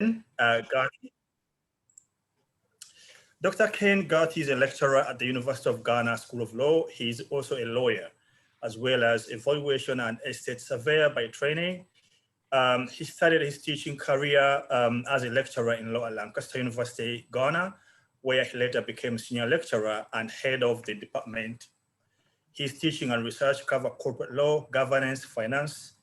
Ghartey. Dr. Ken Ghartey is a lecturer at the University of Ghana School of Law. He's also a lawyer, as well as a valuation and estate surveyor by training. He started his teaching career as a lecturer in law at Lancaster University, Ghana, where he later became senior lecturer and head of the department. His teaching and research cover corporate law, governance, finance,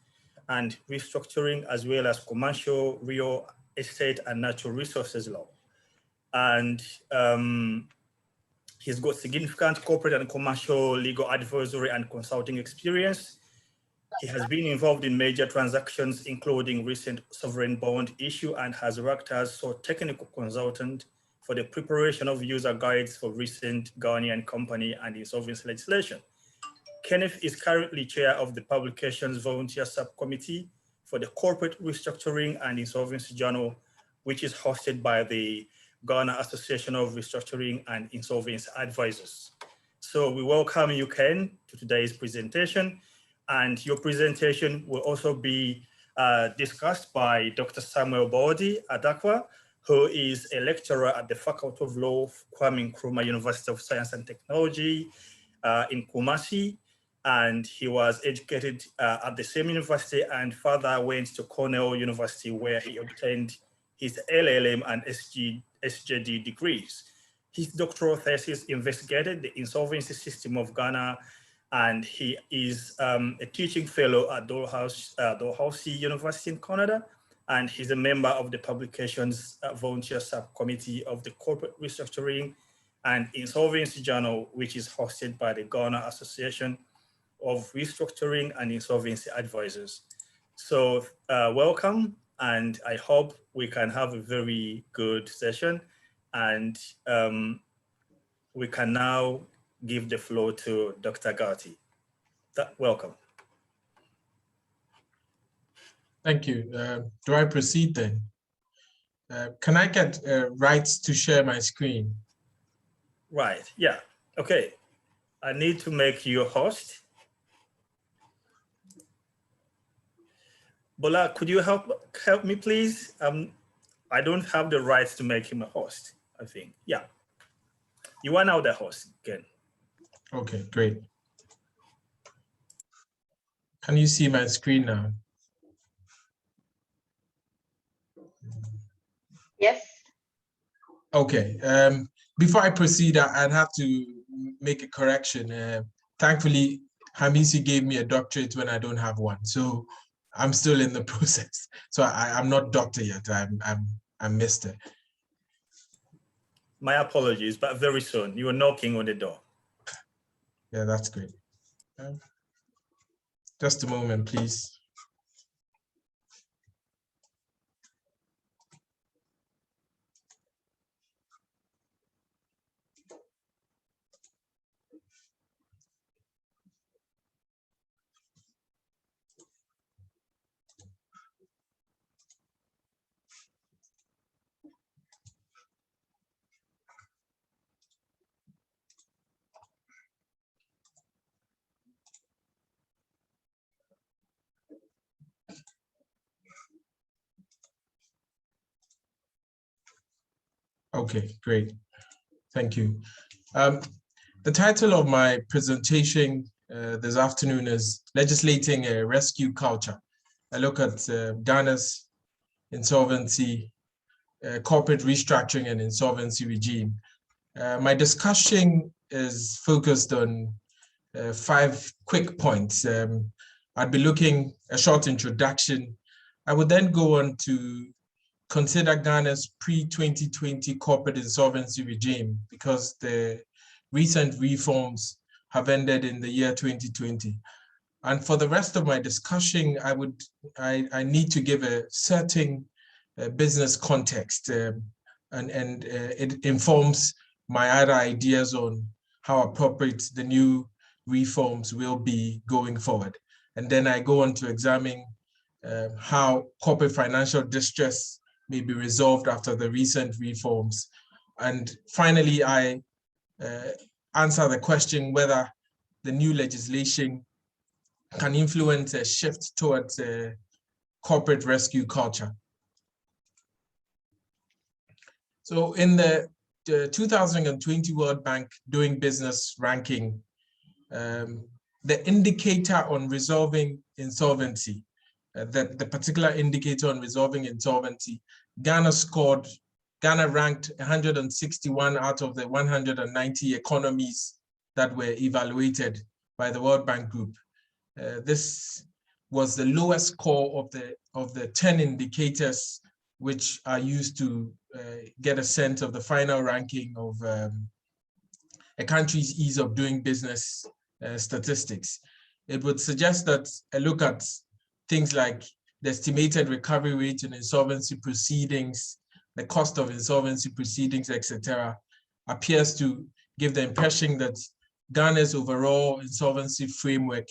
and restructuring, as well as commercial, real estate, and natural resources law. And he's got significant corporate and commercial legal advisory and consulting experience. He has been involved in major transactions, including recent sovereign bond issue, and has worked as a technical consultant for the preparation of user guides for recent Ghanaian company and insolvency legislation. Kenneth is currently chair of the publications volunteer subcommittee for the Corporate Restructuring and Insolvency Journal, which is hosted by the Ghana Association of Restructuring and Insolvency Advisors. So we welcome you, Ken, to today's presentation. And your presentation will also be discussed by Dr. Samuel Bawdi Adakwa, who is a lecturer at the Faculty of Law, Kwame Nkrumah University of Science and Technology in Kumasi. And he was educated at the same university and further went to Cornell University, where he obtained his LLM and SJD degrees. His doctoral thesis investigated the insolvency system of Ghana, and he is a teaching fellow at Dalhousie University in Canada, and he's a member of the publications volunteer subcommittee of the Corporate Restructuring and Insolvency Journal, which is hosted by the Ghana Association of Restructuring and Insolvency Advisors. So welcome, and I hope we can have a very good session, and we can now give the floor to Dr. Ghartey. Welcome. Thank you. Do I proceed then? Can I get rights to share my screen? Right, yeah, okay. I need to make you a host. Bola, could you help me, please? I don't have the rights to make him a host, I think. Yeah. You are now the host, Ken. Okay, great. Can you see my screen now? Yes. Okay. Before I proceed, I'd have to make a correction. Thankfully, Hamisi gave me a doctorate when I don't have one, so I'm still in the process. So I'm not doctor yet. I'm Mr. My apologies, but very soon. You are knocking on the door. Yeah, that's great. Just a moment, please. Okay, great. Thank you. The title of my presentation this afternoon is Legislating a Rescue Culture. I look at Ghana's insolvency, corporate restructuring and insolvency regime. My discussion is focused on 5 quick points. I'd be looking at a short introduction. I would then go on to consider Ghana's pre-2020 corporate insolvency regime, because the recent reforms have ended in the year 2020. And for the rest of my discussion, I need to give a certain business context, and it informs my other ideas on how appropriate the new reforms will be going forward. And then I go on to examine how corporate financial distress may be resolved after the recent reforms. And finally, I answer the question whether the new legislation can influence a shift towards a corporate rescue culture. So in the 2020 World Bank Doing Business ranking, the indicator on resolving insolvency, the particular indicator on resolving insolvency, Ghana ranked 161 out of the 190 economies that were evaluated by the World Bank Group. This was the lowest score of the 10 indicators which are used to get a sense of the final ranking of a country's ease of doing business statistics. It would suggest that a look at things like the estimated recovery rate in insolvency proceedings, the cost of insolvency proceedings, etc., appears to give the impression that Ghana's overall insolvency framework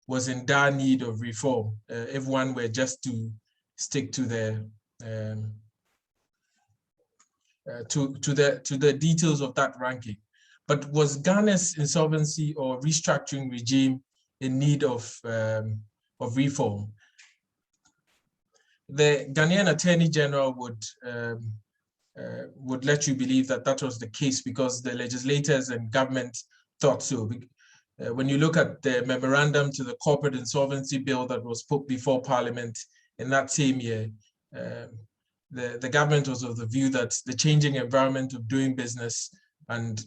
was in dire need of reform, if one were just to stick to the details of that ranking. But was Ghana's insolvency or restructuring regime in need of reform? The Ghanaian Attorney General would let you believe that that was the case because the legislators and government thought so. When you look at the memorandum to the corporate insolvency bill that was put before Parliament in that same year, the government was of the view that the changing environment of doing business and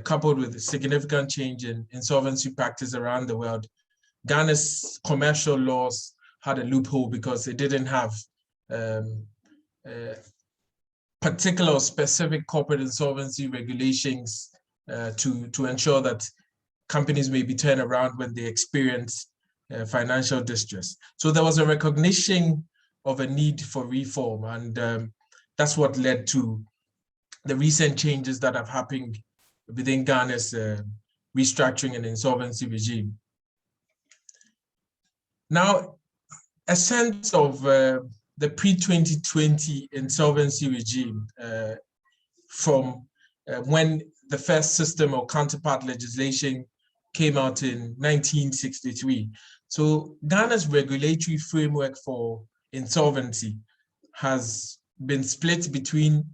coupled with a significant change in insolvency practice around the world, Ghana's commercial laws had a loophole because it didn't have particular or specific corporate insolvency regulations to ensure that companies may be turned around when they experience financial distress. So there was a recognition of a need for reform, and that's what led to the recent changes that have happened within Ghana's restructuring and insolvency regime. Now, a sense of the pre-2020 insolvency regime from when the first system or counterpart legislation came out in 1963. So Ghana's regulatory framework for insolvency has been split between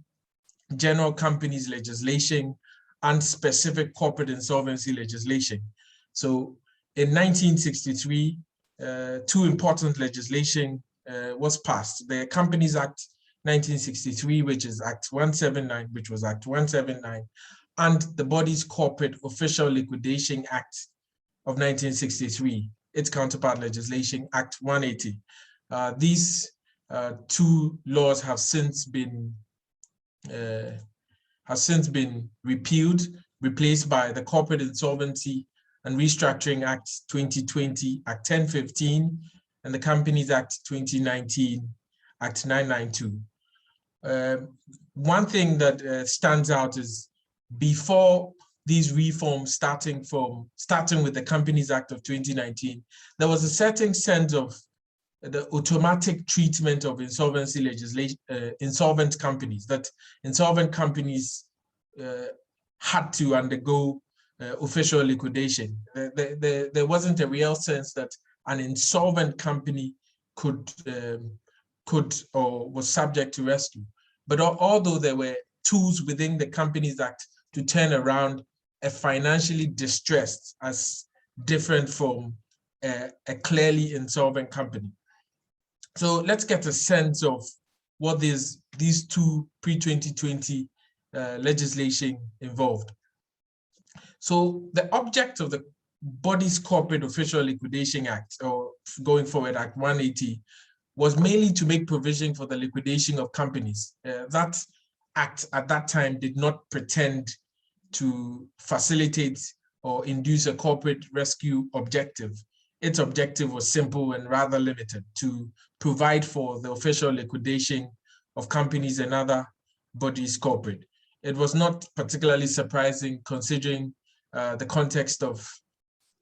general companies legislation and specific corporate insolvency legislation. So in 1963, two important legislation was passed. The Companies Act 1963, which is Act 179, which was Act 179, and the body's Corporate Official Liquidation Act of 1963, its counterpart legislation, Act 180. These two laws have since been repealed, replaced by the Corporate Insolvency and Restructuring Act 2020, Act 1015, and the Companies Act 2019, Act 992. One thing that stands out is before these reforms, starting with the Companies Act of 2019, there was a certain sense of the automatic treatment of insolvency legislation, insolvent companies, that insolvent companies had to undergo official liquidation. There wasn't a real sense that an insolvent company could or was subject to rescue. But although there were tools within the Companies Act to turn around a financially distressed as different from a clearly insolvent company. So let's get a sense of what these two pre-2020 legislation involved. So the object of the body's Corporate Official Liquidation Act, or going forward, Act 180, was mainly to make provision for the liquidation of companies. That act at that time did not pretend to facilitate or induce a corporate rescue objective. Its objective was simple and rather limited: to provide for the official liquidation of companies and other bodies corporate. It was not particularly surprising considering the context of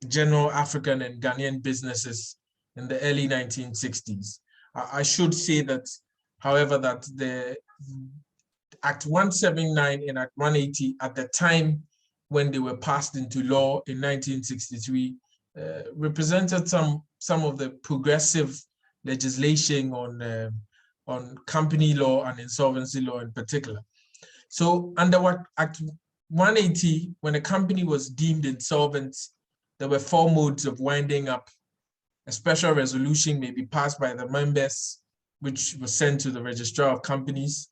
general African and Ghanaian businesses in the early 1960s. I should say that, however, that the Act 179 and Act 180 at the time when they were passed into law in 1963 represented some of the progressive legislation on company law and insolvency law in particular. So under what Act 180, when a company was deemed insolvent, there were 4 modes of winding up. A special resolution may be passed by the members, which was sent to the registrar of companies.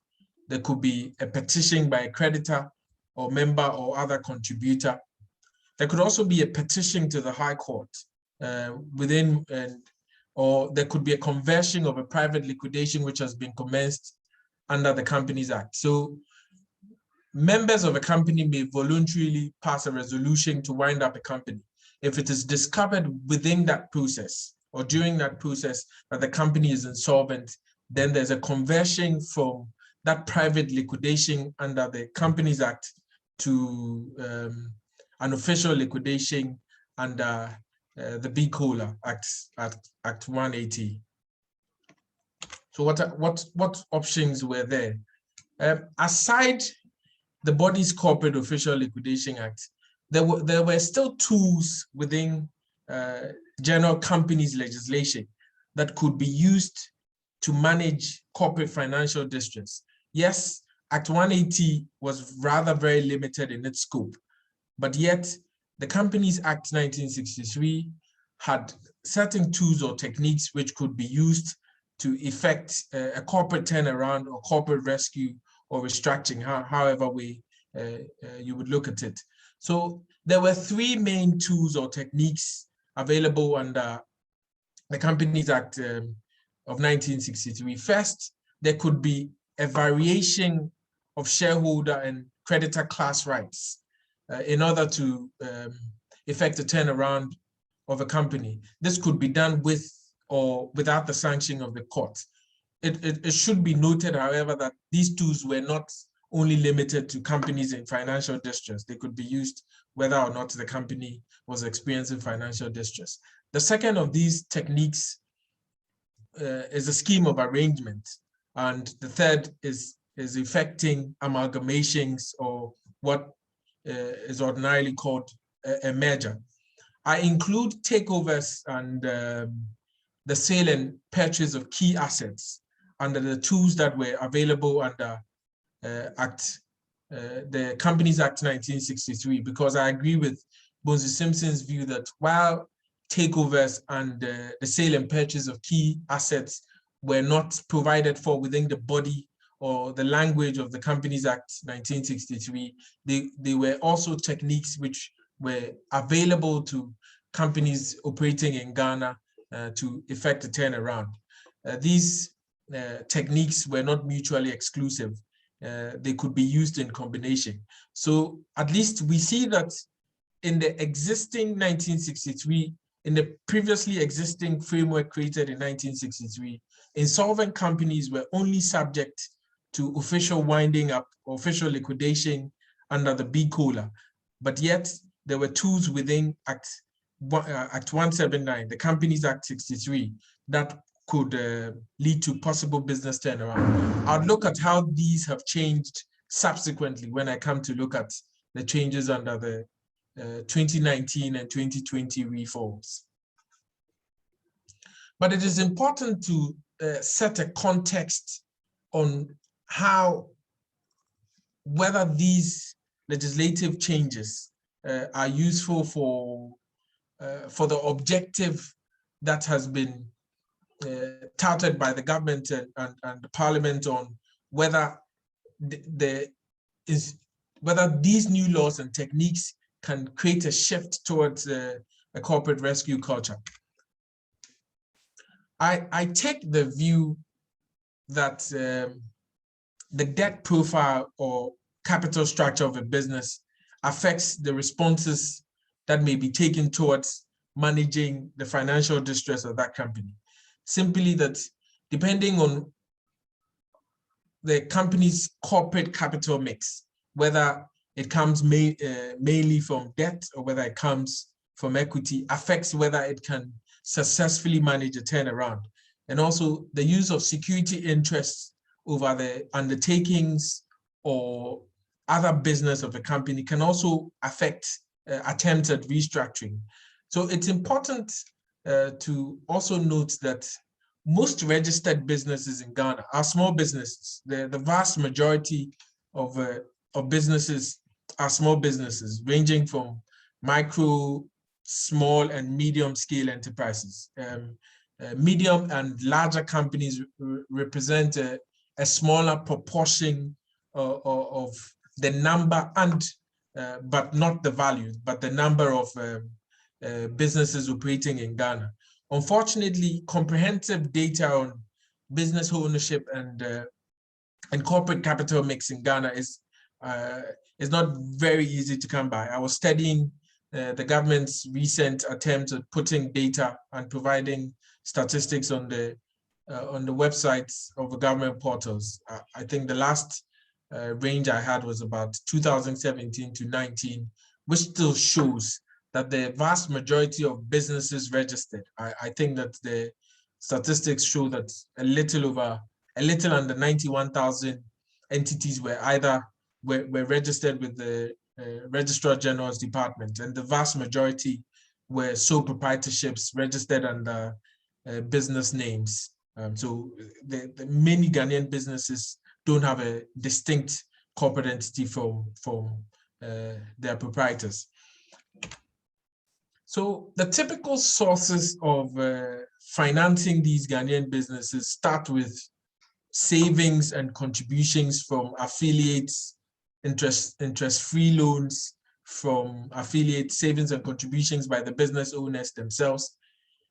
There could be a petition by a creditor or member or other contributor. There could also be a petition to the High Court or there could be a conversion of a private liquidation which has been commenced under the Companies Act. So members of a company may voluntarily pass a resolution to wind up a company. If it is discovered within that process or during that process that the company is insolvent, then there's a conversion from that private liquidation under the Companies Act to an official liquidation under the BCOLA Act 180. So what options were there? Aside the body's Corporate Official Liquidation Act, there were still tools within general companies legislation that could be used to manage corporate financial distress. Yes, Act 180 was rather very limited in its scope, but yet the Companies Act 1963 had certain tools or techniques which could be used to effect a corporate turnaround or corporate rescue or restructuring, however you would look at it. So there were 3 main tools or techniques available under the Companies Act of 1963. First, there could be a variation of shareholder and creditor class rights in order to effect a turnaround of a company. This could be done with or without the sanction of the court. It should be noted, however, that these tools were not only limited to companies in financial distress. They could be used whether or not the company was experiencing financial distress. The second of these techniques is a scheme of arrangement. And the third is effecting amalgamations, or what is ordinarily called a merger. I include takeovers and the sale and purchase of key assets under the tools that were available under the Companies Act 1963, because I agree with Bonzi Simpson's view that while takeovers and the sale and purchase of key assets were not provided for within the body or the language of the Companies Act 1963, they were also techniques which were available to companies operating in Ghana to effect a turnaround. These techniques were not mutually exclusive. They could be used in combination. So at least we see that in the existing 1963, in the previously existing framework created in 1963, insolvent companies were only subject to official winding up, official liquidation under the BCOLA, but yet there were tools within Act 179, the Companies Act 63, that could lead to possible business turnaround. I'll look at how these have changed subsequently when I come to look at the changes under the 2019 and 2020 reforms. But it is important to set a context on whether these legislative changes are useful for the objective that has been touted by the government and the parliament on whether whether these new laws and techniques can create a shift towards a corporate rescue culture. I take the view that the debt profile or capital structure of a business affects the responses that may be taken towards managing the financial distress of that company. Simply that depending on the company's corporate capital mix, whether it comes mainly from debt or whether it comes from equity, affects whether it can successfully manage a turnaround. And also the use of security interests over the undertakings or other business of a company can also affect attempts at restructuring. So it's important to also note that most registered businesses in Ghana are small businesses. The vast majority of businesses are small businesses, ranging from micro, small, and medium scale enterprises. Medium and larger companies represent a smaller proportion of the number and but not the value, but the number of businesses operating in Ghana. Unfortunately, comprehensive data on business ownership and corporate capital mix in Ghana is not very easy to come by. I was studying the government's recent attempt at putting data and providing statistics on the websites of the government portals. I think the last range I had was about 2017 to 19, which still shows that the vast majority of businesses registered. I think that the statistics show that a little under 91,000 entities were registered with the Registrar General's Department, and the vast majority were sole proprietorships registered under business names. So the many Ghanaian businesses don't have a distinct corporate entity from their proprietors. So the typical sources of financing these Ghanaian businesses start with savings and contributions from affiliates, interest-free loans from affiliates, savings and contributions by the business owners themselves.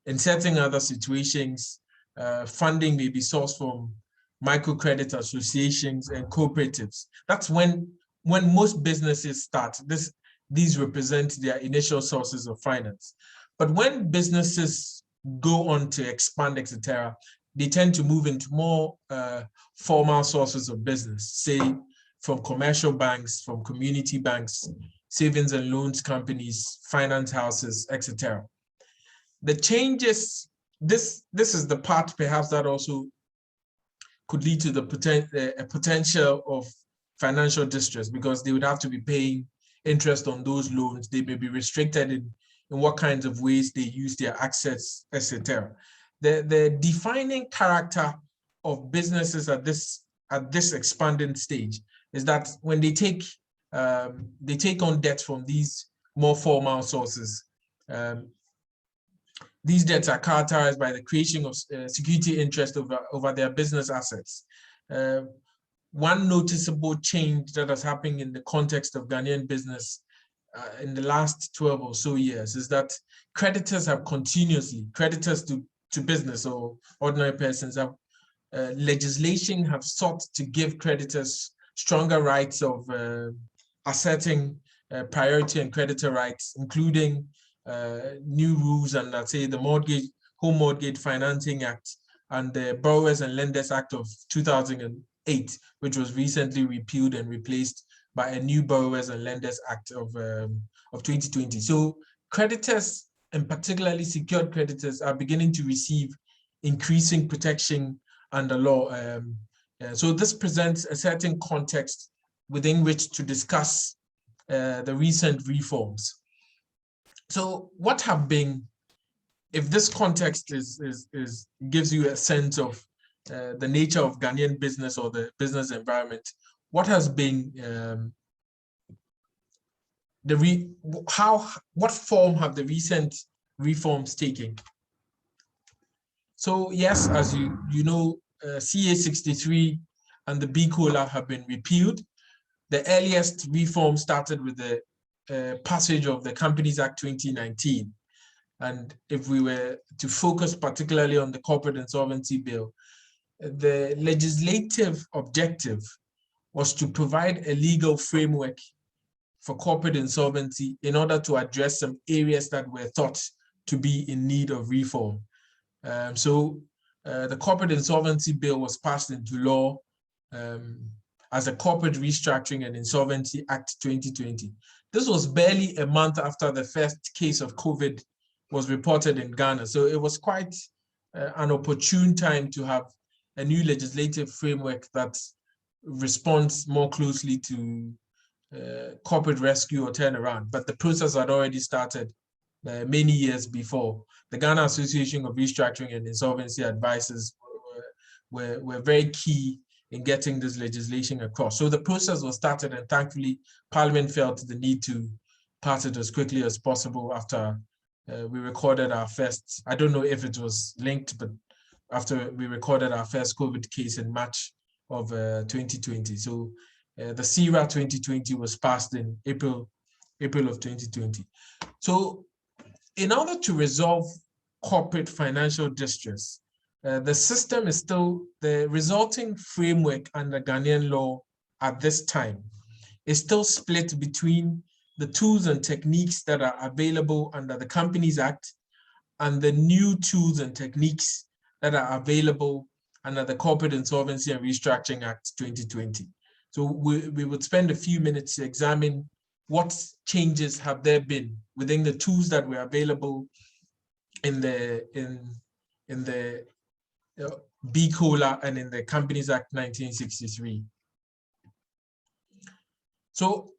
In certain other situations, funding may be sourced from microcredit associations and cooperatives. That's when most businesses start. These represent their initial sources of finance. But when businesses go on to expand, etc., they tend to move into more formal sources of business, say from commercial banks, from community banks, savings and loans companies, finance houses, etc. The changes, this is the part perhaps that also could lead to a potential of financial distress, because they would have to be paying interest on those loans. They may be restricted in what kinds of ways they use their assets, etc. The defining character of businesses at this expanding stage is that when they take on debt from these more formal sources, these debts are characterized by the creation of security interest over their business assets. One noticeable change that has happened in the context of Ghanaian business in the last 12 or so years is that creditors to business or ordinary persons have legislation have sought to give creditors stronger rights of asserting priority and creditor rights, including new rules and let's say the Home Mortgage Financing Act and the Borrowers and Lenders Act of 2008, which was recently repealed and replaced by a new Borrowers and Lenders Act of 2020. So creditors, and particularly secured creditors, are beginning to receive increasing protection under law. So this presents a certain context within which to discuss the recent reforms. So what have been, if this context gives you a sense of the nature of Ghanaian business or the business environment, what has been what form have the recent reforms taken? So yes, as you know, CA 63 and the B COLA have been repealed. The earliest reform started with the passage of the Companies Act 2019. And if we were to focus particularly on the corporate insolvency bill, the legislative objective was to provide a legal framework for corporate insolvency in order to address some areas that were thought to be in need of reform. The Corporate Insolvency Bill was passed into law as the Corporate Restructuring and Insolvency Act 2020. This was barely a month after the first case of COVID was reported in Ghana. So it was quite an opportune time to have a new legislative framework that responds more closely to corporate rescue or turnaround. But the process had already started many years before. The Ghana Association of Restructuring and Insolvency Advisors were very key in getting this legislation across. So the process was started, and thankfully Parliament felt the need to pass it as quickly as possible after we recorded our first, I don't know if it was linked, but after we recorded our first COVID case in March of 2020. So the CRA 2020 was passed in April of 2020. So in order to resolve corporate financial distress, the system is still, the resulting framework under Ghanaian law at this time is still split between the tools and techniques that are available under the Companies Act and the new tools and techniques that are available under the Corporate Insolvency and Restructuring Act 2020. So we would spend a few minutes to examine what changes have there been within the tools that were available in the BCOLA and in the Companies Act 1963. So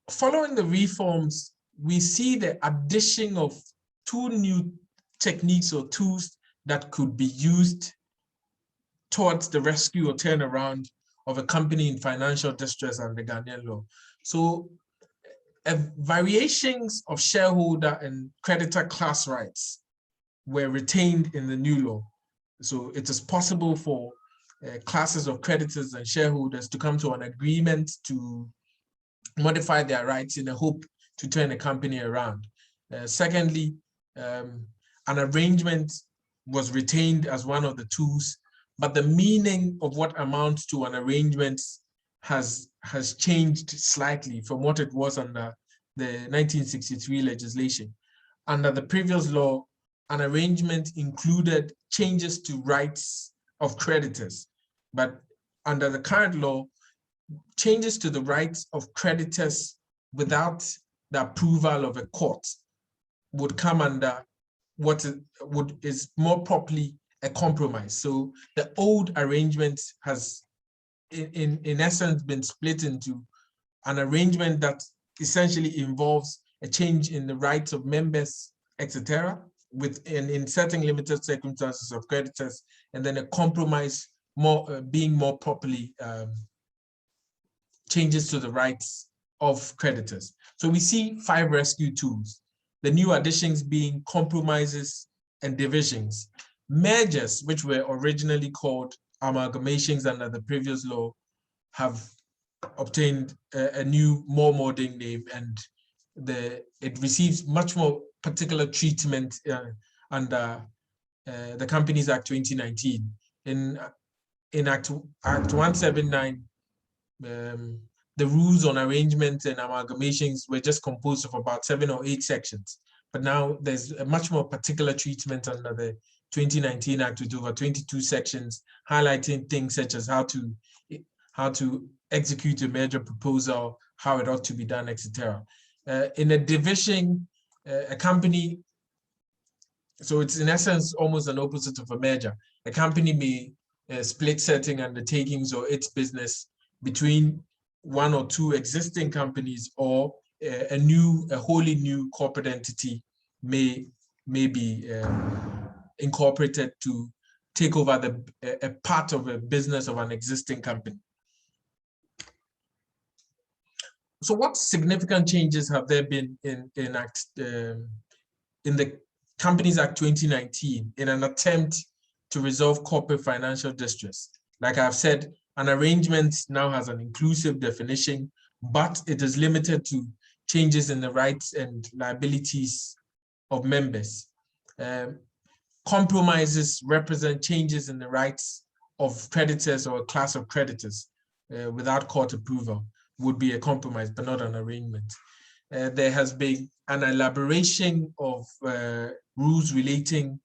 following the reforms, we see the addition of two new techniques or tools that could be used towards the rescue or turnaround of a company in financial distress under Ghanaian law. So variations of shareholder and creditor class rights were retained in the new law. So it is possible for classes of creditors and shareholders to come to an agreement to modify their rights in a hope to turn a company around. Secondly, an arrangement was retained as one of the tools, but the meaning of what amounts to an arrangement has changed slightly from what it was under the 1963 legislation. Under the previous law, an arrangement included changes to rights of creditors, but under the current law, changes to the rights of creditors without the approval of a court would come under what is more properly a compromise. So the old arrangement has in essence been split into an arrangement that essentially involves a change in the rights of members, etc., in certain limited circumstances of creditors, and then a compromise being more properly changes to the rights of creditors. So we see 5 rescue tools, the new additions being compromises and divisions. Mergers, which were originally called amalgamations under the previous law, have obtained a new, more modern name, and it receives much more particular treatment under the Companies Act 2019. In Act 179, the rules on arrangements and amalgamations were just composed of about 7 or 8 sections. But now there's a much more particular treatment under the 2019 Act with over 22 sections, highlighting things such as how to execute a merger proposal, how it ought to be done, etc. In a division, a company, so it's in essence almost an opposite of a merger. A company may split certain undertakings or its business between 1 or 2 existing companies, or a wholly new corporate entity may be incorporated to take over a part of a business of an existing company. So what significant changes have there been in the Companies Act 2019 in an attempt to resolve corporate financial distress? Like I've said, an arrangement now has an inclusive definition, but it is limited to changes in the rights and liabilities of members. Compromises represent changes in the rights of creditors or a class of creditors without court approval, would be a compromise, but not an arrangement. There has been an elaboration of rules relating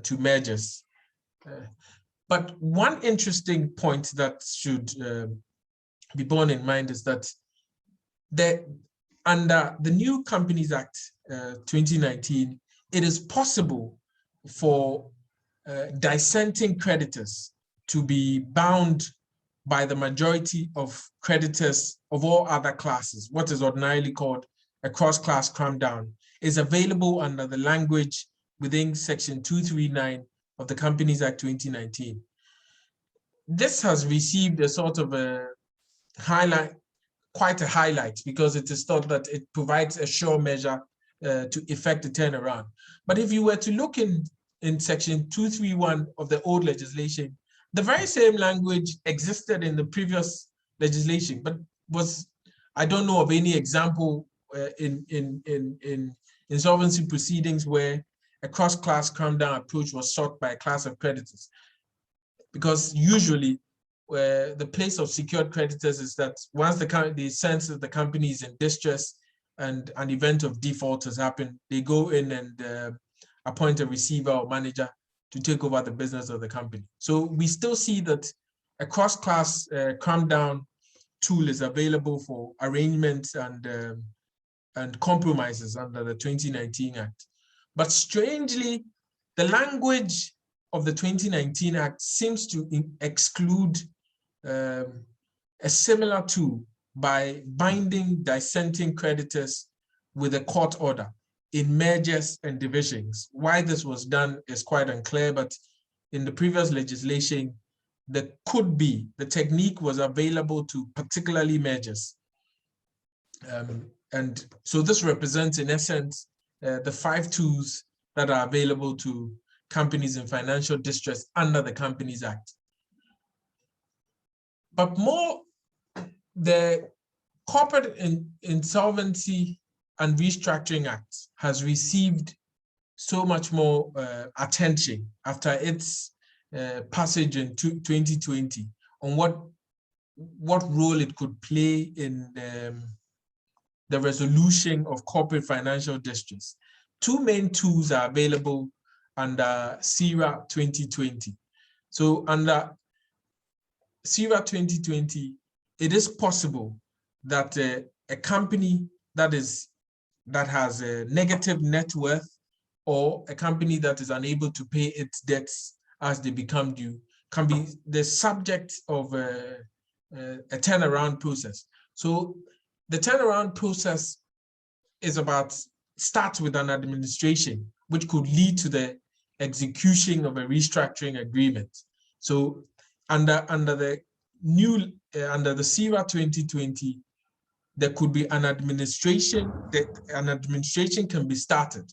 to mergers. But one interesting point that should be borne in mind is that under the new Companies Act 2019, it is possible for dissenting creditors to be bound by the majority of creditors of all other classes. What is ordinarily called a cross-class cramdown is available under the language within Section 239 of the Companies Act 2019. this has received a sort of a highlight, quite a highlight, because it is thought that it provides a sure measure to effect a turnaround. But if you were to look in section 231 of the old legislation, the very same language existed in the previous legislation, but I don't know of any example in insolvency proceedings where a cross-class calm-down approach was sought by a class of creditors. Because usually where the place of secured creditors is that once they sense that the company is in distress and an event of default has happened, they go in and appoint a receiver or manager to take over the business of the company. So we still see that a cross-class calm down tool is available for arrangements and compromises under the 2019 Act. But strangely, the language of the 2019 Act seems to exclude a similar tool by binding dissenting creditors with a court order in mergers and divisions. Why this was done is quite unclear, but in the previous legislation, the technique was available to particularly mergers. And so this represents, in essence, the 5 tools that are available to companies in financial distress under the Companies Act. But more, the Corporate Insolvency and Restructuring Act has received so much more attention after its passage in 2020 on what role it could play in the resolution of corporate financial distress. 2 main tools are available under CIRA 2020. So under CIRA 2020, it is possible that a company that has a negative net worth, or a company that is unable to pay its debts as they become due, can be the subject of a turnaround process. So the turnaround process starts with an administration, which could lead to the execution of a restructuring agreement. So under the CIRA 2020, there could be an administration can be started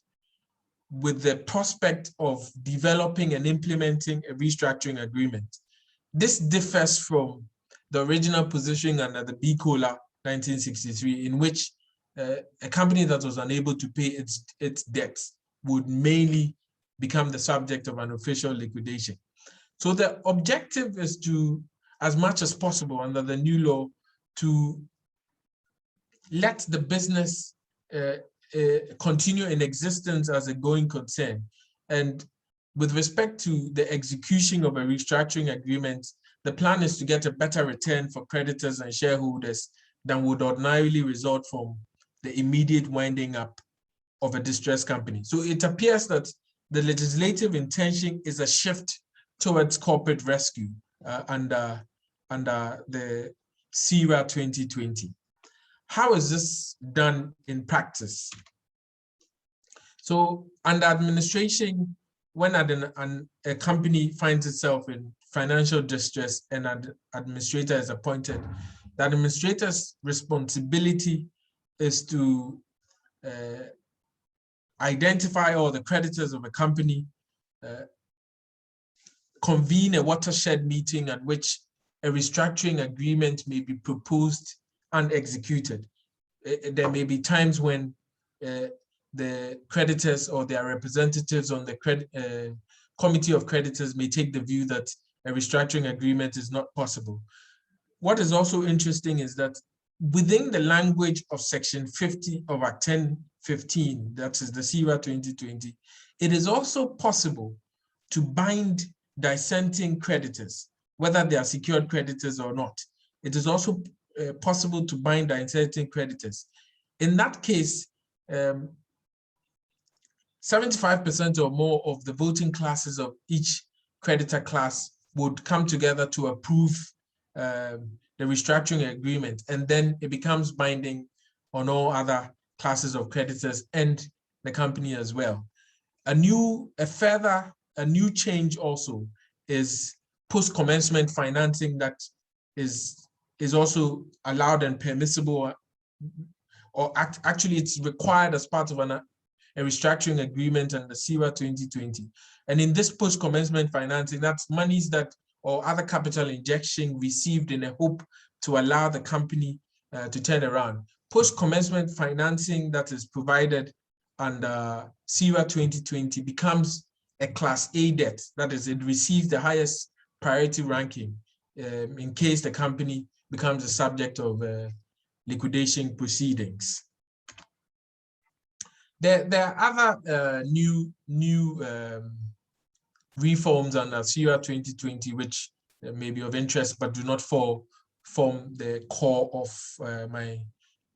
with the prospect of developing and implementing a restructuring agreement. This differs from the original position under the BCOLA 1963, in which a company that was unable to pay its debts would mainly become the subject of an official liquidation. So the objective is to, as much as possible under the new law, to let the business continue in existence as a going concern. And with respect to the execution of a restructuring agreement, the plan is to get a better return for creditors and shareholders than would ordinarily result from the immediate winding up of a distressed company. So it appears that the legislative intention is a shift towards corporate rescue under the CIRA 2020. How is this done in practice? So under administration, when a company finds itself in financial distress and an administrator is appointed, the administrator's responsibility is to identify all the creditors of a company, convene a watershed meeting at which a restructuring agreement may be proposed and executed. There may be times when the creditors or their representatives on the committee of creditors may take the view that a restructuring agreement is not possible. What is also interesting is that within the language of section 50 of Act 1015, that is the CIRA 2020, it is also possible to bind dissenting creditors, whether they are secured creditors or not. It is also possible to bind dissenting creditors. In that case, 75% or more of the voting classes of each creditor class would come together to approve the restructuring agreement, and then it becomes binding on all other classes of creditors and the company as well. A new change also is post-commencement financing that is also allowed and permissible, or actually it's required as part of a restructuring agreement under CIRA 2020. And in this post-commencement financing, that's monies that or other capital injection received in a hope to allow the company to turn around. Post-commencement financing that is provided under CIRA 2020 becomes a Class A debt. That is, it receives the highest priority ranking in case the company becomes a subject of liquidation proceedings. There are other new reforms under CIRA 2020 which may be of interest but do not form the core of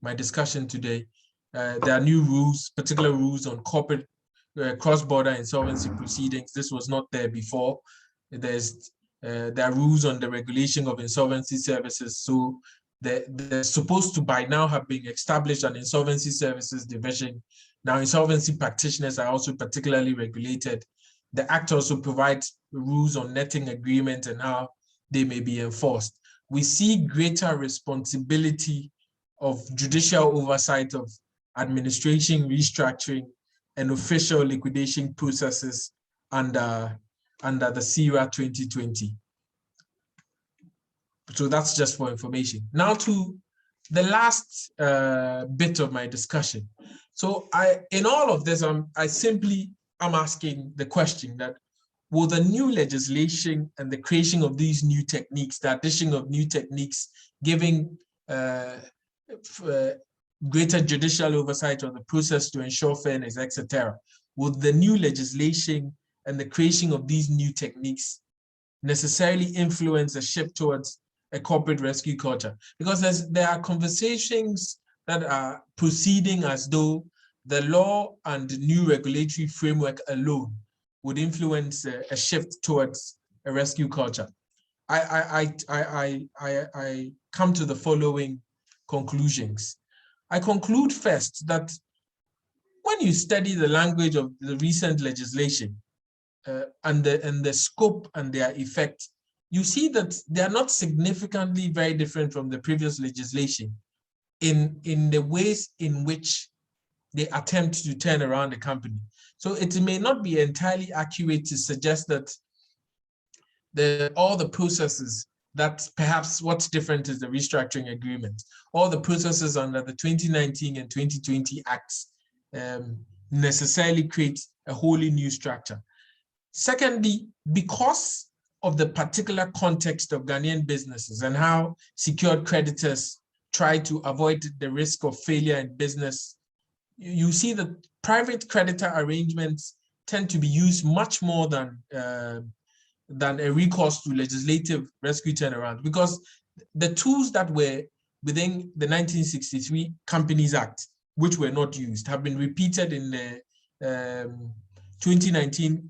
my discussion today. There are new rules, particular rules on corporate cross-border insolvency proceedings. This was not there before. There are rules on the regulation of insolvency services. So they're supposed to by now have been established an insolvency services division. Now insolvency practitioners are also particularly regulated. The Act also provides rules on netting agreements and how they may be enforced. We see greater responsibility of judicial oversight of administration, restructuring, and official liquidation processes under the CIRA 2020. So that's just for information. Now to the last bit of my discussion. So in all of this, I'm asking the question that will the new legislation and the creation of these new techniques, the addition of new techniques, giving greater judicial oversight of the process to ensure fairness, etc., will the new legislation and the creation of these new techniques necessarily influence a shift towards a corporate rescue culture? Because there are conversations that are proceeding as though the law and new regulatory framework alone would influence a shift towards a rescue culture. I come to the following conclusions. I conclude first that when you study the language of the recent legislation and the scope and their effect, you see that they are not significantly very different from the previous legislation in the ways in which they attempt to turn around the company. So it may not be entirely accurate to suggest that all the processes that perhaps what's different is the restructuring agreement. All the processes under the 2019 and 2020 Acts necessarily create a wholly new structure. Secondly, because of the particular context of Ghanaian businesses and how secured creditors try to avoid the risk of failure in business, you see that private creditor arrangements tend to be used much more than a recourse to legislative rescue turnaround, because the tools that were within the 1963 Companies Act, which were not used, have been repeated in the 2019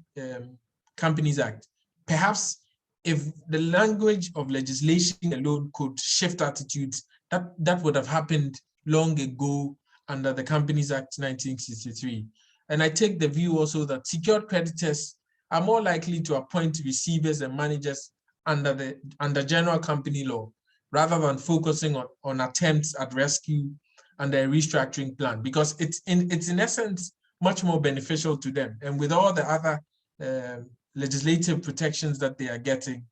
Companies Act. Perhaps if the language of legislation alone could shift attitudes, that would have happened long ago under the Companies Act 1963. And I take the view also that secured creditors are more likely to appoint receivers and managers under general company law, rather than focusing on attempts at rescue under a restructuring plan, because it's in essence much more beneficial to them. And with all the other legislative protections that they are getting,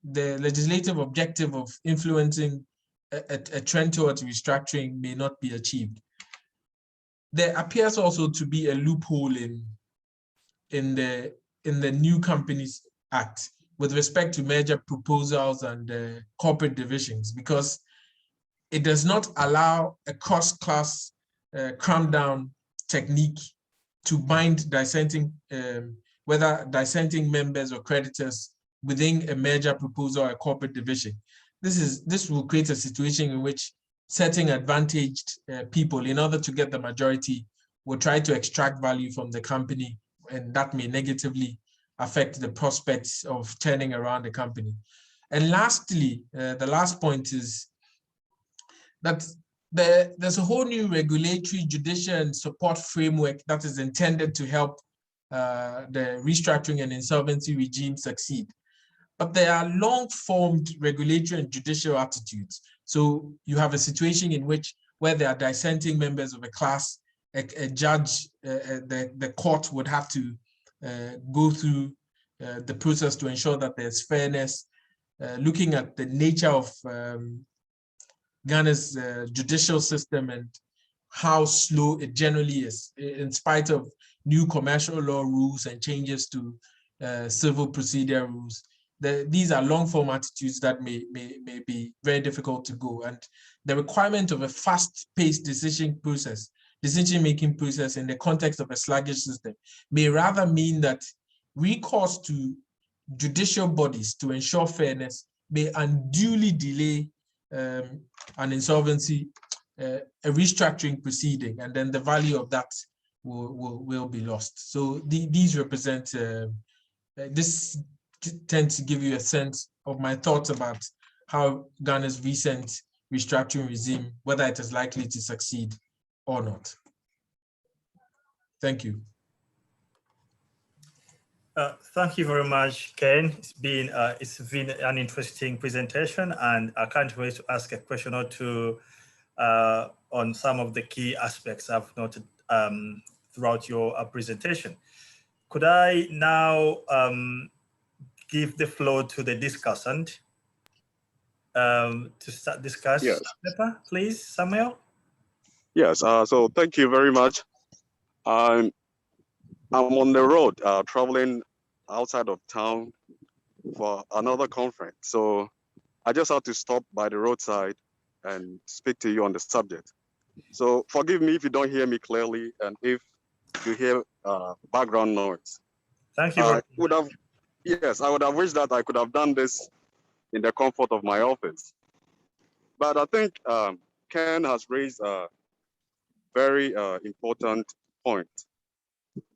the legislative objective of influencing a trend towards restructuring may not be achieved. There appears also to be a loophole in the new Companies Act with respect to merger proposals and corporate divisions, because it does not allow a cross-class cram-down technique to bind dissenting, whether dissenting members or creditors within a merger proposal or a corporate division. This will create a situation in which certain advantaged people, in order to get the majority, will try to extract value from the company, and that may negatively affect the prospects of turning around the company. And lastly, the last point is that there's a whole new regulatory, judicial, and support framework that is intended to help the restructuring and insolvency regime succeed. but there are long-formed regulatory and judicial attitudes. So you have a situation in which where there are dissenting members of a class, a judge, the court would have to go through the process to ensure that there's fairness, looking at the nature of Ghana's judicial system and how slow it generally is, in spite of new commercial law rules and changes to civil procedure rules. These are long-form attitudes that may be very difficult to go. And the requirement of a fast-paced decision-making process in the context of a sluggish system may rather mean that recourse to judicial bodies to ensure fairness may unduly delay an insolvency, a restructuring proceeding, and then the value of that will be lost. So these represent, this tends to give you a sense of my thoughts about how Ghana's recent restructuring regime, whether it is likely to succeed or not. Thank you. Thank you very much, Ken. It's been an interesting presentation, and I can't wait to ask a question or two on some of the key aspects I've noted throughout your presentation. Could I now give the floor to the discussant to start discuss? Yes. Paper, please, Samuel. Yes. So thank you very much. I'm on the road traveling outside of town for another conference. So I just had to stop by the roadside and speak to you on the subject. So forgive me if you don't hear me clearly and if you hear background noise. Thank you. I would have wished that I could have done this in the comfort of my office. But I think Ken has raised a very important point.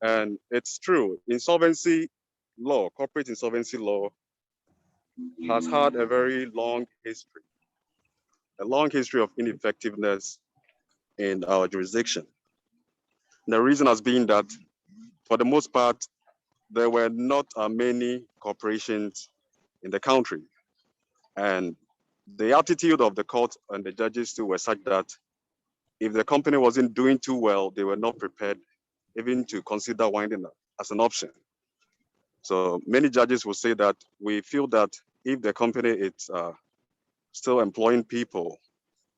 And it's true, insolvency law, corporate insolvency law has had a very long history, of ineffectiveness in our jurisdiction. And the reason has been that, for the most part, there were not many corporations in the country. And the attitude of the court and the judges too were such that if the company wasn't doing too well, they were not prepared even to consider winding up as an option. So many judges will say that we feel that if the company is still employing people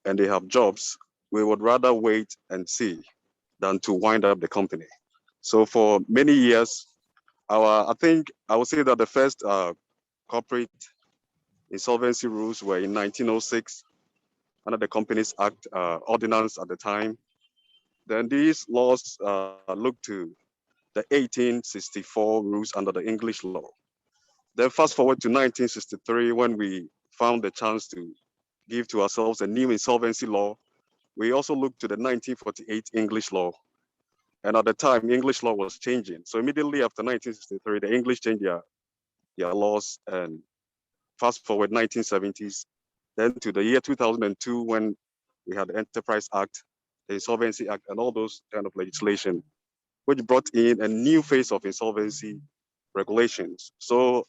and they have jobs, we would rather wait and see than to wind up the company. So for many years, I think I would say that the first corporate insolvency rules were in 1906 under the Companies Act ordinance at the time. Then these laws looked to the 1864 rules under the English law. Then fast forward to 1963 when we found the chance to give to ourselves a new insolvency law. We also looked to the 1948 English law. And at the time, English law was changing. So immediately after 1963, the English changed their laws, and fast forward 1970s, then to the year 2002 when we had the Enterprise Act, the Insolvency Act, and all those kind of legislation, which brought in a new phase of insolvency regulations. So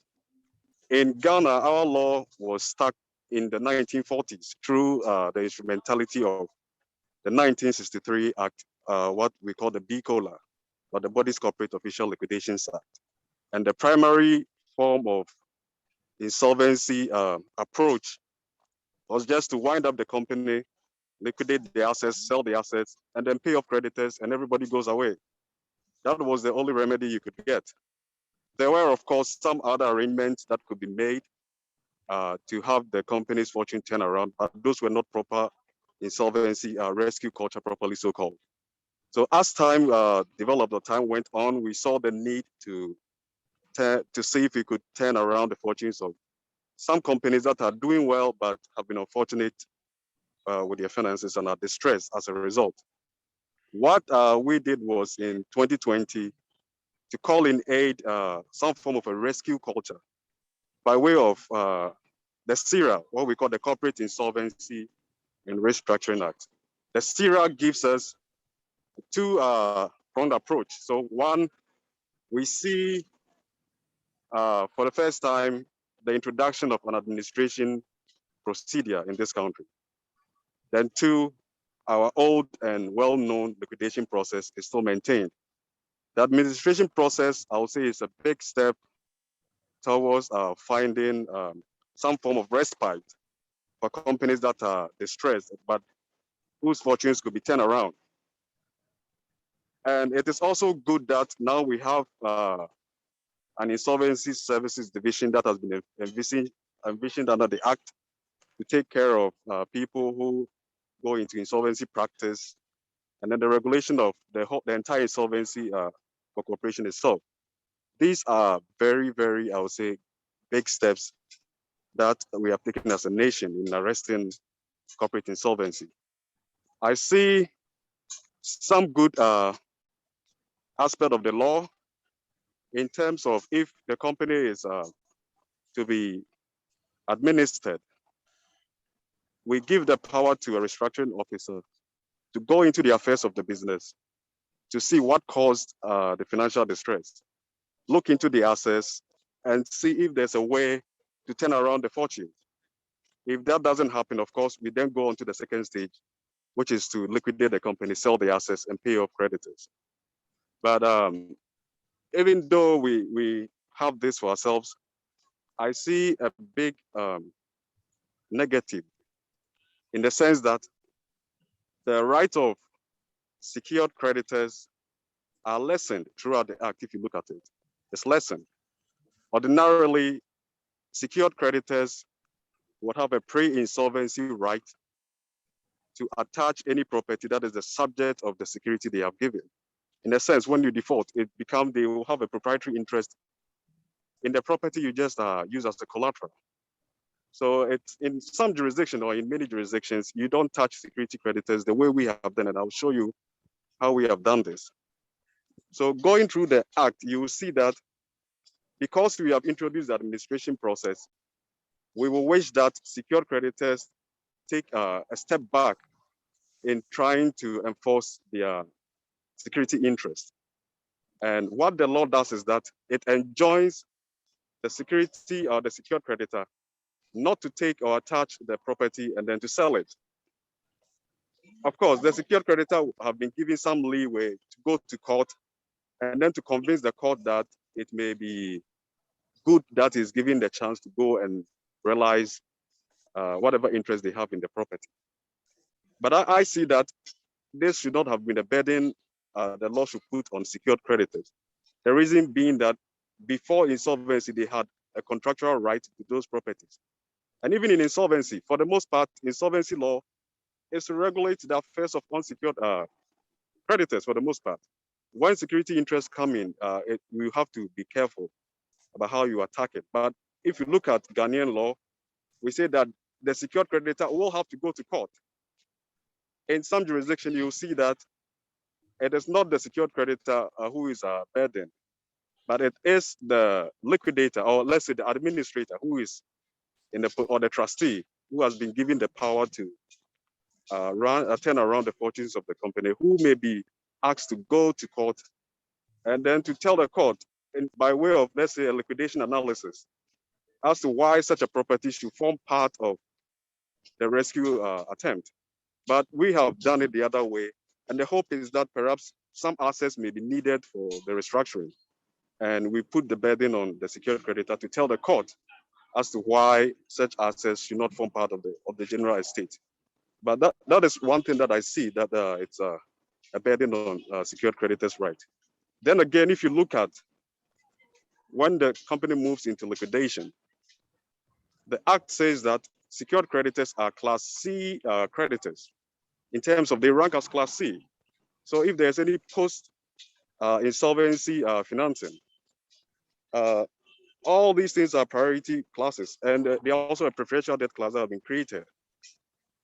in Ghana, our law was stuck in the 1940s through the instrumentality of the 1963 Act, what we call the BCOLA, or the Bodies Corporate Official Liquidations Act. And the primary form of insolvency approach was just to wind up the company, liquidate the assets, sell the assets, and then pay off creditors, and everybody goes away. That was the only remedy you could get. There were, of course, some other arrangements that could be made to have the company's fortune turn around, but those were not proper insolvency rescue culture, properly so called. So as time developed, or time went on, we saw the need to see if we could turn around the fortunes of some companies that are doing well, but have been unfortunate with their finances and are distressed as a result. What we did was in 2020 to call in aid some form of a rescue culture by way of the CIRA, what we call the Corporate Insolvency and Restructuring Act. The CIRA gives us a two-pronged approach. So one, we see for the first time the introduction of an administration procedure in this country. Then two, our old and well-known liquidation process is still maintained. The administration process, I would say, is a big step towards finding some form of respite for companies that are distressed, but whose fortunes could be turned around. And it is also good that now we have an insolvency services division that has been envisioned under the Act to take care of people who go into insolvency practice, and then the regulation of the entire insolvency for corporation itself. These are very, very, I would say, big steps that we have taken as a nation in arresting corporate insolvency. I see some good aspect of the law in terms of if the company is to be administered, we give the power to a restructuring officer to go into the affairs of the business to see what caused the financial distress, look into the assets, and see if there's a way to turn around the fortune. If that doesn't happen, of course, we then go on to the second stage, which is to liquidate the company, sell the assets, and pay off creditors. But even though we have this for ourselves, I see a big negative in the sense that the right of secured creditors are lessened throughout the Act. If you look at it, it's lessened. Ordinarily, secured creditors would have a pre-insolvency right to attach any property that is the subject of the security they have given. In a sense, when you default, they will have a proprietary interest in the property you just use as the collateral. So it's in some jurisdiction or in many jurisdictions, you don't touch security creditors the way we have done it. I'll show you how we have done this. So going through the Act, you will see that because we have introduced the administration process, we will wish that secured creditors take a step back in trying to enforce their security interest. And what the law does is that it enjoins the security or the secured creditor not to take or attach the property and then to sell it. Of course, the secured creditor have been given some leeway to go to court and then to convince the court that it may be good that is given the chance to go and realize whatever interest they have in the property. But I see that this should not have been a burden the law should put on secured creditors. The reason being that before insolvency, they had a contractual right to those properties. And even in insolvency, for the most part, insolvency law is to regulate the affairs of unsecured creditors for the most part. When security interests come in, you have to be careful about how you attack it. But if you look at Ghanaian law, we say that the secured creditor will have to go to court. In some jurisdiction, you'll see that it is not the secured creditor who is a burden, but it is the liquidator, or let's say the administrator who is or the trustee who has been given the power to turn around the fortunes of the company, who may be asked to go to court and then to tell the court by way of, let's say, a liquidation analysis as to why such a property should form part of the rescue attempt. But we have done it the other way. And the hope is that perhaps some assets may be needed for the restructuring. And we put the burden on the secured creditor to tell the court as to why such assets should not form part of the general estate. But that is one thing that I see, that it's a burden on secured creditors' right. Then again, if you look at when the company moves into liquidation, the Act says that secured creditors are Class C creditors in terms of they rank as Class C. So if there's any post-insolvency financing, all these things are priority classes, and they are also a preferential debt class that have been created.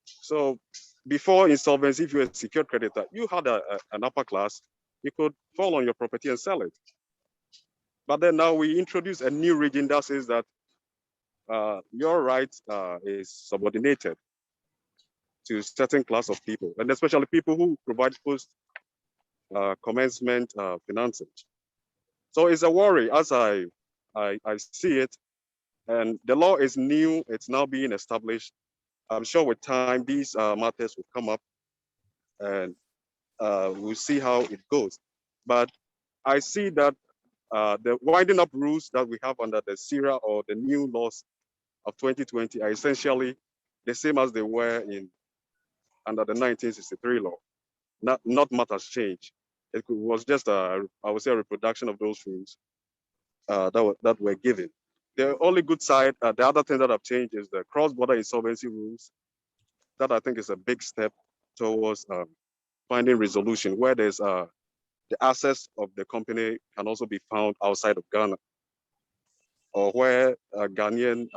So before insolvency, if you're a secured creditor, you had an upper class, you could fall on your property and sell it. But then now we introduce a new regime that says that your right is subordinated to a certain class of people, and especially people who provide And the law is new, it's now being established. I'm sure with time, these matters will come up and we'll see how it goes. But I see that the winding up rules that we have under the SIRA or the new laws of 2020 are essentially the same as they were under the 1963 law. Not much has changed. It was just I would say a reproduction of those rules that were given. The only good side, the other thing that have changed is the cross-border insolvency rules. That I think is a big step towards finding resolution where there's the assets of the company can also be found outside of Ghana, or where a Ghanaian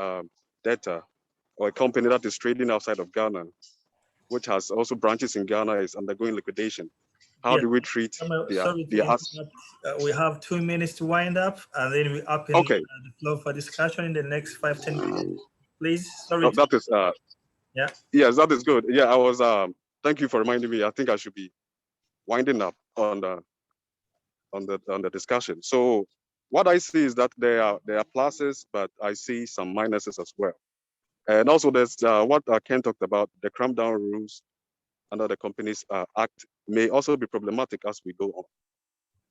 debtor or a company that is trading outside of Ghana, which has also branches in Ghana, is undergoing liquidation. How do we treat sorry to interrupt. We have 2 minutes to wind up, and then we open the floor for discussion in the next 5-10 minutes. Please, sorry. That is yeah. Yes, that is good. Yeah, I was. Thank you for reminding me. I think I should be winding up on the discussion. So what I see is that there are pluses, but I see some minuses as well. And also there's what Ken talked about, the crampdown rules under the Companies Act may also be problematic as we go on.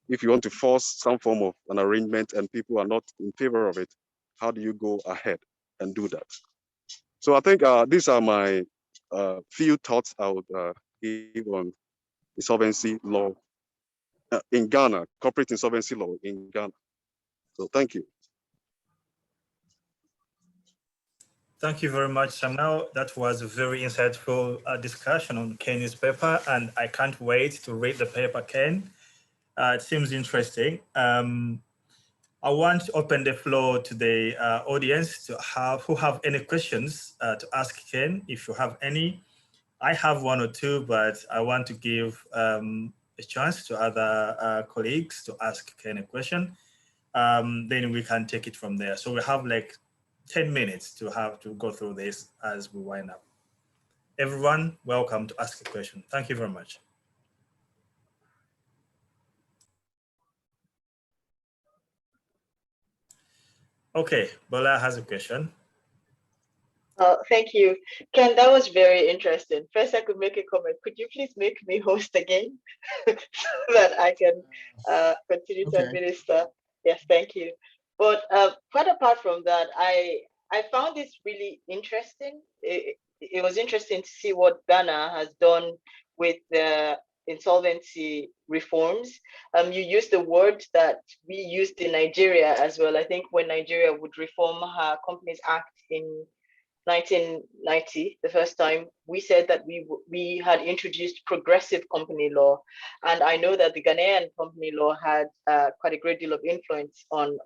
If you want to force some form of an arrangement and people are not in favor of it, how do you go ahead and do that? So I think these are my few thoughts I would give on insolvency law in Ghana, corporate insolvency law in Ghana. So thank you. Thank you very much, Samuel. That was a very insightful discussion on Ken's paper, and I can't wait to read the paper, Ken. It seems interesting. I want to open the floor to the audience who have any questions to ask Ken, if you have any. I have one or two, but I want to give a chance to other colleagues to ask Ken a question. Then we can take it from there. So we have like 10 minutes to go through this as we wind up. Everyone, welcome to ask a question. Thank you very much. Okay, Bola has a question. Thank you. Ken, that was very interesting. First, I could make a comment. Could you please make me host again so that I can continue to administer? Yes, thank you. But quite apart from that, I found this really interesting. It was interesting to see what Ghana has done with the insolvency reforms. You used the word that we used in Nigeria as well. I think when Nigeria would reform her Companies Act in 1990, the first time, we said that we had introduced progressive company law. And I know that the Ghanaian company law had quite a great deal of influence on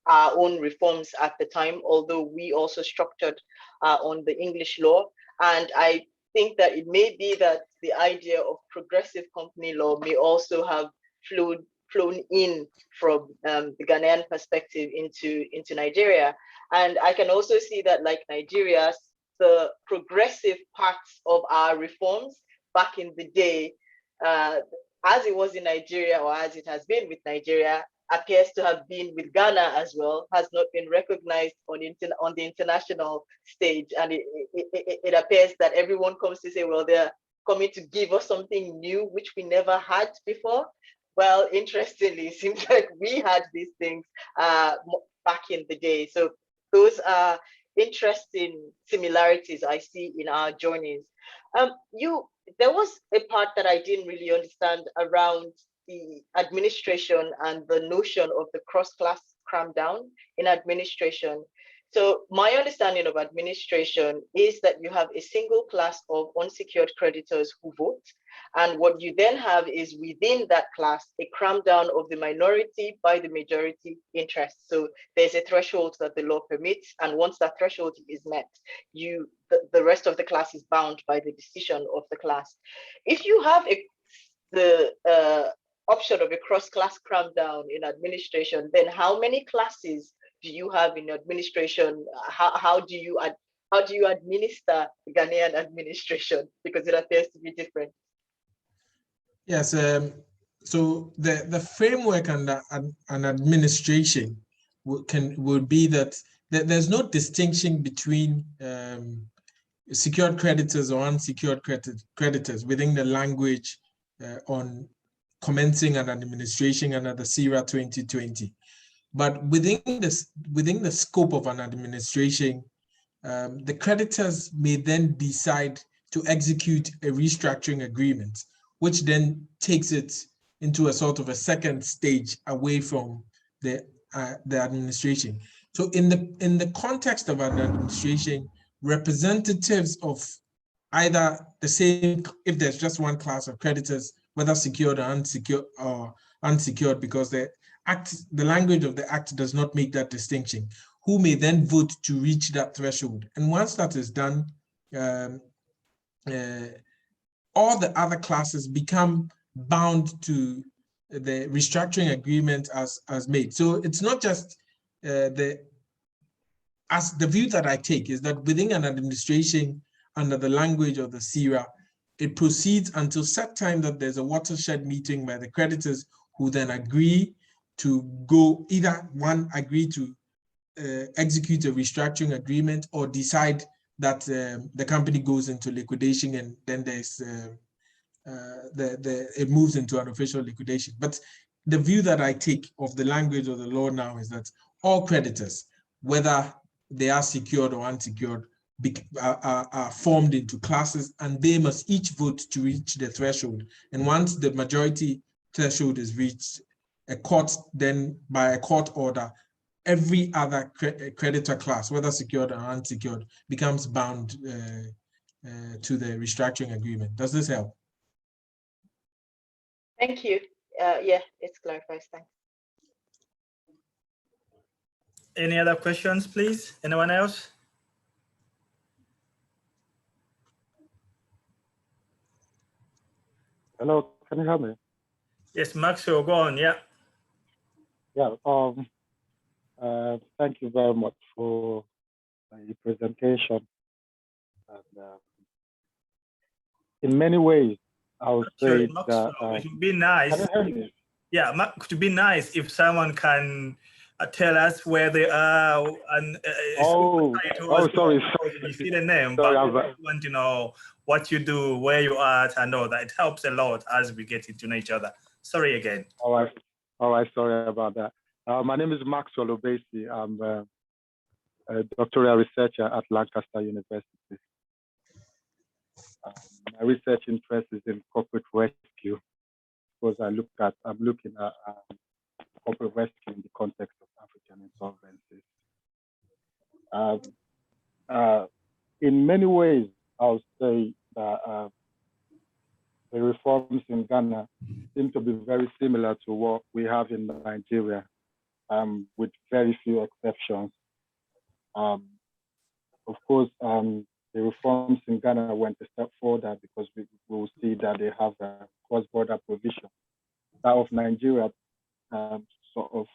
our own reforms at the time, although we also structured on the English law. And I think that it may be that the idea of progressive company law may also have flown in from the Ghanaian perspective into Nigeria. And I can also see that, like Nigeria, the progressive parts of our reforms back in the day, as it was in Nigeria or as it has been with Nigeria, appears to have been with Ghana as well, has not been recognized on the international stage. And it appears that everyone comes to say, well, they're coming to give us something new, which we never had before. Well, interestingly, it seems like we had these things back in the day. So those are interesting similarities I see in our journeys. There was a part that I didn't really understand around the administration and the notion of the cross-class crackdown in administration. So my understanding of administration is that you have a single class of unsecured creditors who vote. And what you then have is within that class, a crackdown of the minority by the majority interest. So there's a threshold that the law permits. And once that threshold is met, the rest of the class is bound by the decision of the class. If you have the option of a cross-class crackdown in administration, then how many classes do you have in administration? How do you administer the Ghanaian administration? Because it appears to be different. Yes. So the framework and an administration would be that there's no distinction between secured creditors or unsecured creditors within the language on commencing an administration under the CERA 2020. But within the scope of an administration, the creditors may then decide to execute a restructuring agreement, which then takes it into a sort of a second stage away from the administration. So in the context of an administration, representatives of either the same, if there's just one class of creditors, whether secured or unsecured, because the language of the act does not make that distinction, who may then vote to reach that threshold. And once that is done, all the other classes become bound to the restructuring agreement as made. So it's not just the view that I take is that within an administration under the language of the CERA, it proceeds until such time that there's a watershed meeting by the creditors who then agree to go, either one agree to execute a restructuring agreement or decide that the company goes into liquidation, and then there's it moves into an official liquidation. But the view that I take of the language of the law now is that all creditors, whether they are secured or unsecured, are formed into classes, and they must each vote to reach the threshold. And once the majority threshold is reached, a court then, by a court order, every other creditor class, whether secured or unsecured, becomes bound to the restructuring agreement. Does this help? Thank you. Yeah, it clarifies. Thanks. Any other questions, please? Anyone else? Hello, can you hear me? Yes, Maxwell, go on. Yeah. Yeah. Thank you very much for the presentation. And, in many ways, I would say that it would be nice. Can you hear me? Yeah, it would be nice if someone can tell us where they are and sorry. You see the name, sorry, but we want to know what you do, where you are, and all that. It helps a lot as we get to know each other. Sorry again. All right. Sorry about that. My name is Maxwell Obesi. I'm a doctoral researcher at Lancaster University. My research interest is in corporate rescue, because I'm looking at corporate rescue in the context of African insolvencies. In many ways, I would say that the reforms in Ghana seem to be very similar to what we have in Nigeria, with very few exceptions. Of course, the reforms in Ghana went a step further because we will see that they have a cross-border provision. That of Nigeria sort of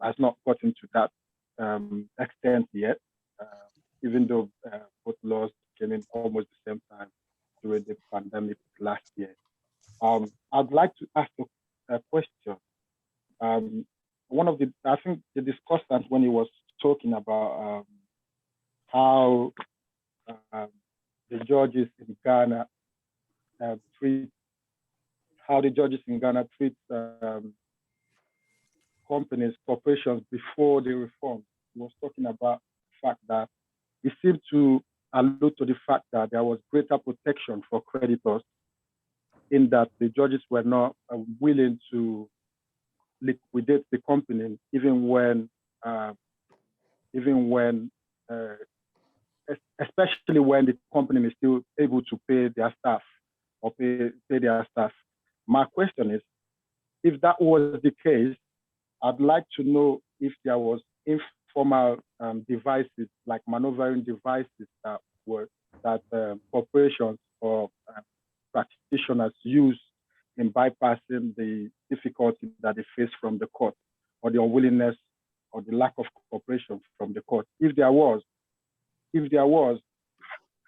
has not gotten to that extent yet, even though both laws came in almost the same time during the pandemic last year. I'd like to ask a question. I think the discussant, when he was talking about how the judges in Ghana treat companies, corporations before the reform. He was talking about the fact that it seemed to allude to the fact that there was greater protection for creditors, in that the judges were not willing to liquidate the company, even when especially when the company is still able to pay their staff or pay their staff. My question is, if that was the case, I'd like to know if there was informal devices, like maneuvering devices that corporations or practitioners use in bypassing the difficulty that they face from the court, or the unwillingness or the lack of cooperation from the court. If there was,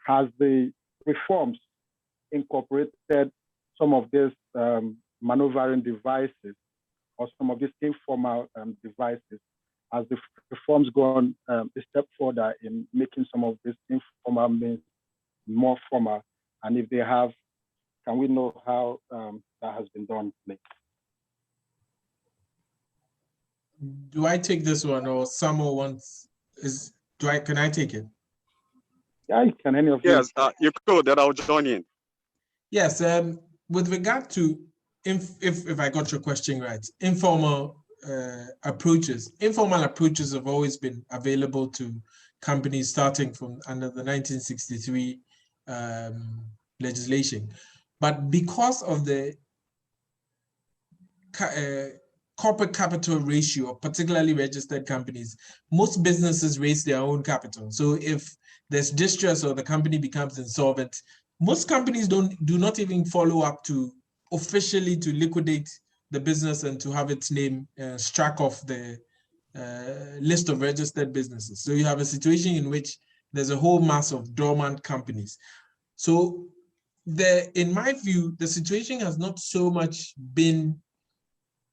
has the reforms incorporated some of these maneuvering devices or some of these informal devices has the reforms gone a step further in making some of this informal means more formal? And if they have, can we know how that has been done, please? Do I take this one, or someone wants? Can I take it? Yeah, can any of you? Yes, you could. Then I'll join in. Yes. With regard to if I got your question right, informal approaches. Informal approaches have always been available to companies starting from under the 1963 legislation, but because of the corporate capital ratio of particularly registered companies, most businesses raise their own capital. So if there's distress or the company becomes insolvent, most companies do not even follow up to officially to liquidate the business and to have its name struck off the list of registered businesses. So you have a situation in which there's a whole mass of dormant companies. So in my view, the situation has not so much been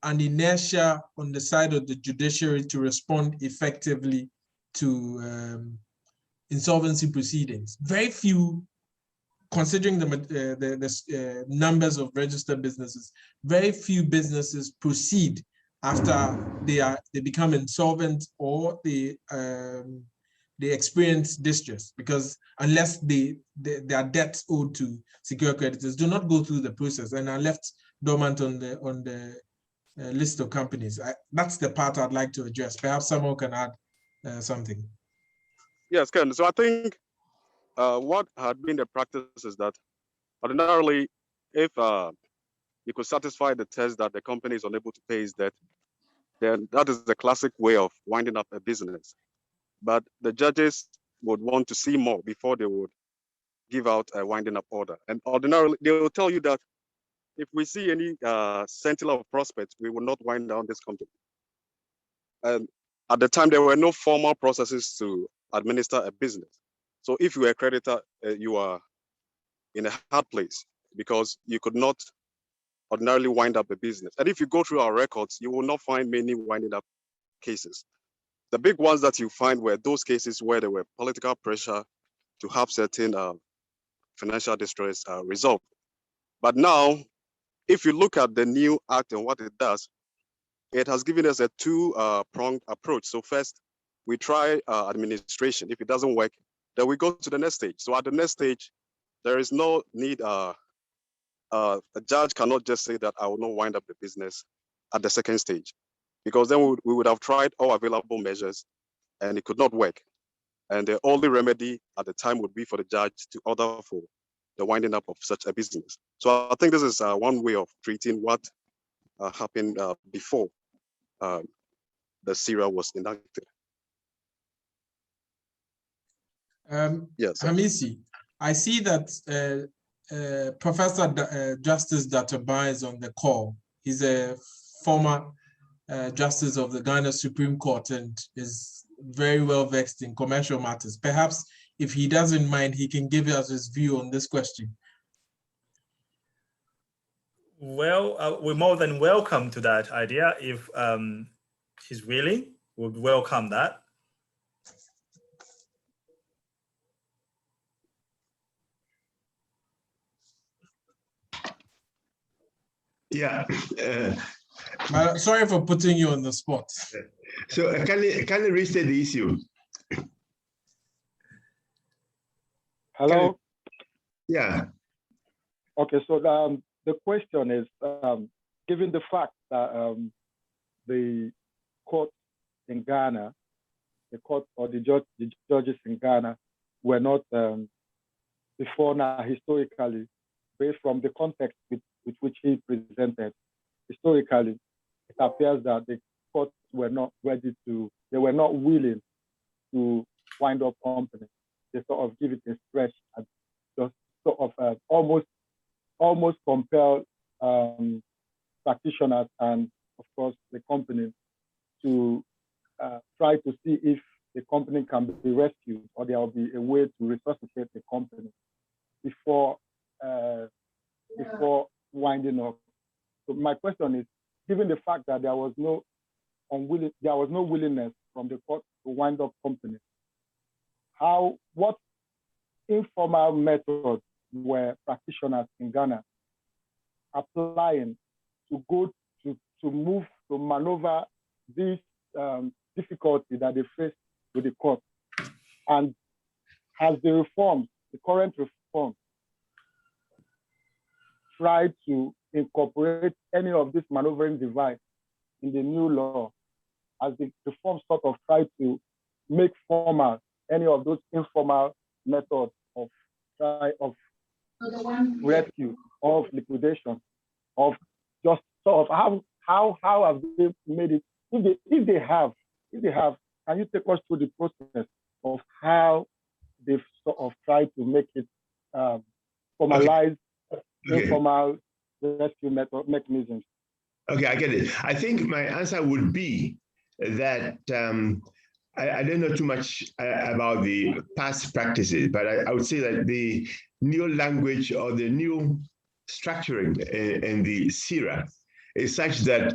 an inertia on the side of the judiciary to respond effectively to insolvency proceedings. Very few, considering the numbers of registered businesses, very few businesses proceed after they become insolvent or they experience distress, because unless their debts owed to secure creditors do not go through the process and are left dormant on the list of companies. That's the part I'd like to address. Perhaps someone can add something. Yes, Ken. So I think what had been the practice is that ordinarily, if you could satisfy the test that the company is unable to pay its debt, then that is the classic way of winding up a business. But the judges would want to see more before they would give out a winding up order. And ordinarily, they will tell you that if we see any scintilla of prospects, we will not wind down this company. And at the time, there were no formal processes to administer a business. So if you were a creditor, you are in a hard place because you could not ordinarily wind up a business. And if you go through our records, you will not find many winding up cases. The big ones that you find were those cases where there were political pressure to have certain financial distress resolved. But now, if you look at the new act and what it does, it has given us a two-pronged approach. So first, we try administration. If it doesn't work, then we go to the next stage. So at the next stage, there is no need, a judge cannot just say that I will not wind up the business at the second stage, because then we would have tried all available measures and it could not work. And the only remedy at the time would be for the judge to order for the winding up of such a business. So I think this is one way of treating what happened before the SIRA was enacted. Yes. Hamisi, I see that Professor Justice Datoba is on the call. He's a former Justice of the Ghana Supreme Court and is very well versed in commercial matters. Perhaps if he doesn't mind, he can give us his view on this question. Well, we're more than welcome to that idea. If he's willing, we'd welcome that. Yeah. Sorry for putting you on the spot. So can you restate the issue? Hello? Yeah. Okay, so the question is, given the fact that the court in Ghana, the court or the judges in Ghana were not before now historically, based from the context with which he presented, historically, it appears that the courts were not ready to, they were not willing to wind up companies. They sort of give it a stretch and just sort of almost compel practitioners and, of course, the company to try to see if the company can be rescued or there will be a way to resuscitate the company before winding up. So my question is, given the fact that there was no willingness from the court to wind up companies. What informal methods were practitioners in Ghana applying to maneuver this difficulty that they face with the court? And has the current reforms, tried to incorporate any of this maneuvering device in the new law? As the reform sort of try to make formal any of those informal methods of rescue, of liquidation, of just sort of how have they made it? If they have, can you take us through the process of how they've sort of tried to make it formalize informal rescue mechanisms? Okay, I get it. I think my answer would be that I don't know too much about the past practices, but I would say that the new language or the new structuring in the CIRA is such that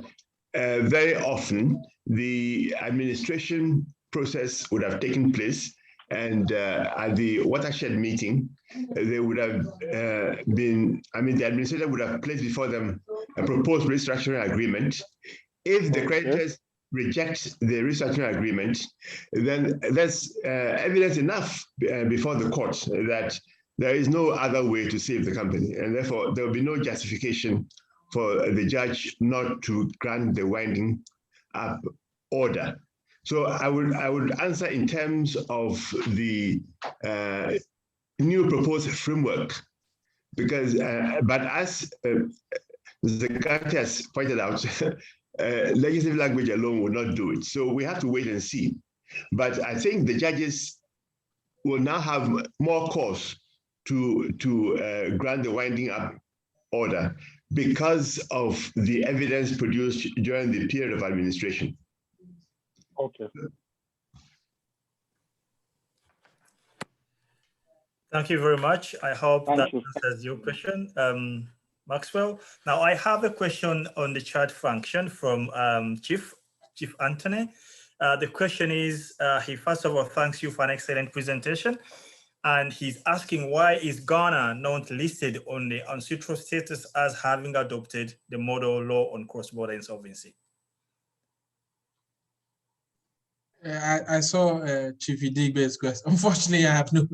very often the administration process would have taken place, and at the watershed meeting, they would have the administrator would have placed before them a proposed restructuring agreement. If the creditors reject the restructuring agreement, then that's evidence enough before the court that there is no other way to save the company, and therefore there will be no justification for the judge not to grant the winding up order. So I would answer in terms of the new proposed framework, because but as Mr. Ghartey has pointed out, legislative language alone will not do it. So we have to wait and see. But I think the judges will now have more cause to grant the winding up order because of the evidence produced during the period of administration. Okay. Thank you very much. I hope that answers your question, Maxwell. Now I have a question on the chat function from Chief Anthony. The question is, he first of all thanks you for an excellent presentation. And he's asking, why is Ghana not listed on the UNCITRAL status as having adopted the model law on cross-border insolvency? I saw Chief Idigbe's question. Unfortunately, I have no.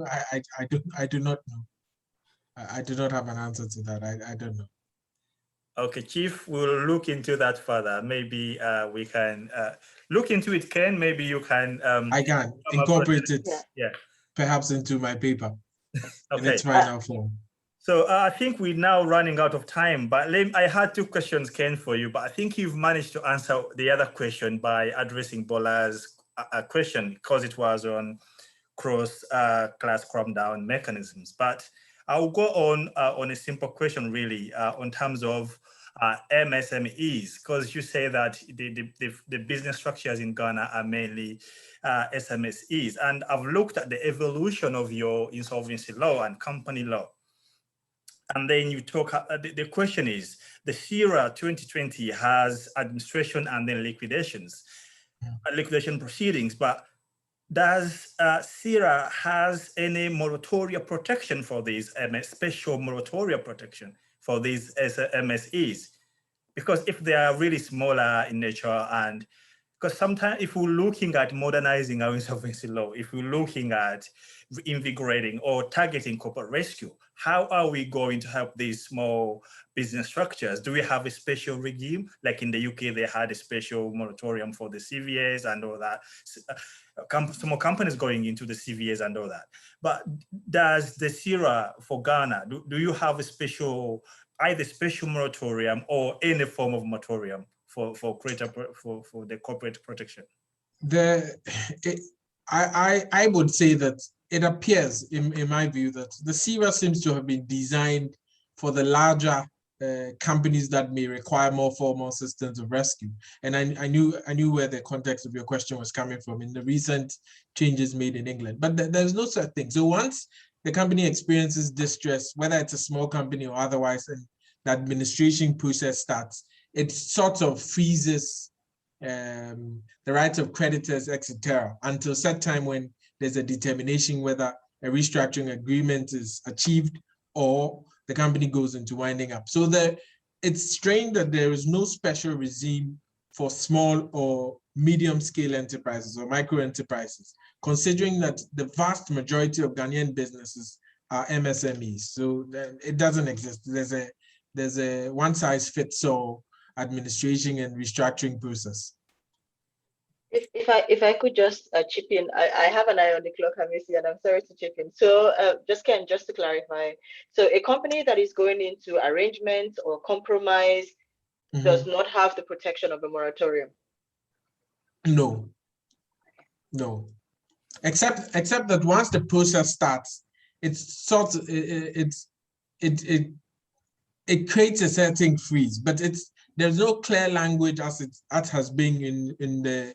I do not know. I do not have an answer to that. I don't know. Okay, Chief, we'll look into that further. Maybe we can look into it, Ken. Maybe you can. I can incorporate it. Yeah. Perhaps into my paper. Okay. In its final form. So I think we're now running out of time, but I had two questions, Ken, for you, but I think you've managed to answer the other question by addressing Bola's question, because it was on cross-class cram-down mechanisms. But I'll go on a simple question, really, on terms of MSMEs, because you say that the business structures in Ghana are mainly SMSEs. And I've looked at the evolution of your insolvency law and company law. And then you talk, the question is, the CIRA 2020 has administration and then liquidation proceedings, but does CIRA has any moratoria protection for these, special moratoria protection for these MSEs? Because if they are really smaller in nature, and because sometimes if we're looking at modernizing our insolvency law, if we're looking at invigorating or targeting corporate rescue, how are we going to help these small business structures? Do we have a special regime? Like in the UK, they had a special moratorium for the CVAs and all that. Small companies going into the CVAs and all that. But does the CIRA for Ghana, do you have a special, either special moratorium or any form of moratorium for the corporate protection? I would say that it appears, in my view, that the CIRA seems to have been designed for the larger companies that may require more formal systems of rescue. And I knew where the context of your question was coming from in the recent changes made in England. But there's no such thing. So once the company experiences distress, whether it's a small company or otherwise, and the administration process starts, it sort of freezes the rights of creditors, etc., until such time when there's a determination whether a restructuring agreement is achieved or the company goes into winding up. So it's strange that there is no special regime for small or medium-scale enterprises or micro enterprises, considering that the vast majority of Ghanaian businesses are MSMEs. So it doesn't exist. There's a one-size-fits-all administration and restructuring process. If I could just chip in, I have an eye on the clock, Hamisi, and I'm sorry to chip in. So just to clarify, so a company that is going into arrangement or compromise does not have the protection of a moratorium. No. Except that once the process starts, it creates a certain freeze, but there's no clear language as has been in the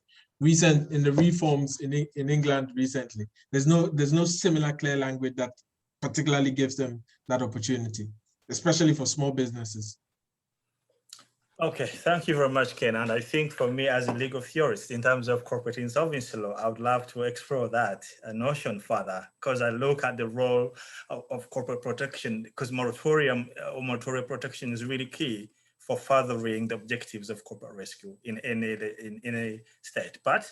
reforms in England recently. There's no similar clear language that particularly gives them that opportunity, especially for small businesses. Okay, thank you very much, Ken. And I think for me as a legal theorist, in terms of corporate insolvency law, I would love to explore that notion further, because I look at the role of corporate protection, because moratorium or moratorium protection is really key for furthering the objectives of corporate rescue in any state. But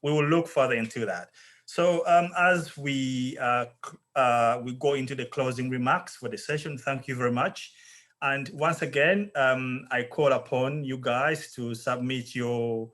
we will look further into that. So as we go into the closing remarks for the session, thank you very much. And once again, I call upon you guys to submit your